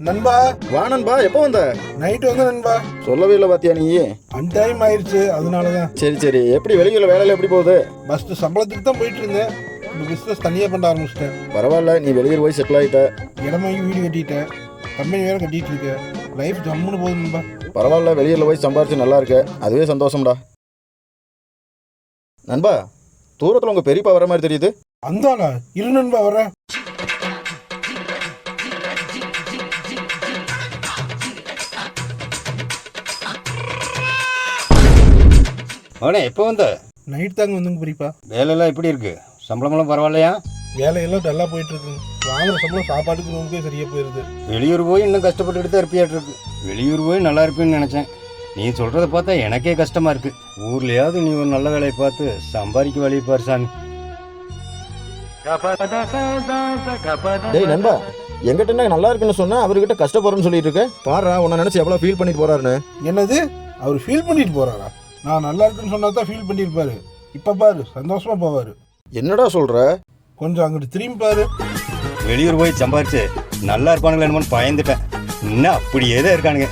நண்பா வா நண்பா, எப்போ வந்த? நைட் வந்து நண்பா. சொல்லவே இல்லை பாத்தியா நீ? அன் டைம் ஆயிடுச்சு, அதனாலதான். சரி சரி, எப்படி வெளியூர்ல வேலையில எப்படி போகுது? ஃபர்ஸ்ட் சம்பளத்துக்கு தான் போயிட்டு இருந்தேன். இப்போ பிஸ்னஸ் தனியாக பண்ண ஆரம்பிச்சிட்டேன். பரவாயில்ல, நீ வெளியூர் போய் செட்டில் ஆகிட்ட. இடம் வாங்கி வீடு கட்டிட்டேன். கம்பெனி வேற கட்டிட்டு இருக்கேன். லைஃப் ஜம்முன்னு போகுது நண்பா. பரவாயில்ல, வெளியூர்ல போய் சம்பாரிச்சு நல்லா இருக்க, அதுவே சந்தோஷம்டா. நண்பா, தூரத்தில் உங்க பெரியப்பா வர மாதிரி தெரியுது. அந்தாளா? இரு நண்பா, வரேன். அவனே எப்போ வந்த? நைட் தாங்க வந்துங்க பெரியப்பா. வேலையெல்லாம் எப்படி இருக்கு? சம்பளமெல்லாம் பரவாயில்லையா? வேலையெல்லாம் நல்லா போயிட்டு இருக்குங்க. வாங்குற சம்பளம் சாப்பாட்டுக்கு ரொம்பவே சரியா போயிருது. வெளியூர் போய் இன்னும் கஷ்டப்பட்டுட்டு தான் இருப்பியாட்டு இருக்கு. வெளியூர் போய் நல்லா இருப்பேன்னு நினைச்சேன். நீ சொல்றத பார்த்தா எனக்கே கஷ்டமா இருக்கு. ஊர்லயாவது நீ ஒரு நல்ல வேலையை பார்த்து சம்பாதிக்க வழி பாரு சாமி. டேய் நண்பா, எங்கிட்ட என்ன நல்லா இருக்குன்னு சொன்னா அவர்கிட்ட கஷ்டப்படுறேன்னு சொல்லிட்டு இருக்க. பாரு, உன்னை நினைச்சு எவ்வளவு ஃபீல் பண்ணிட்டு போறாருன்னு. என்னது? அவர் ஃபீல் பண்ணிட்டு போறாரா? நான் நல்லா இருக்குன்னு சொன்னா தான் ஃபீல் பண்ணிருப்பாரு. இப்ப பாரு, சந்தோஷமா போவாரு. என்னடா சொல்ற? கொஞ்சம் அங்கிட்டு திரும்பி பாரு. வெளியூர் போய் சம்பாதிச்சு நல்லா இருப்பானுங்களா என்னமோன்னு பயந்துட்டேன். இன்னும் அப்படியே தான் இருக்கானுங்க.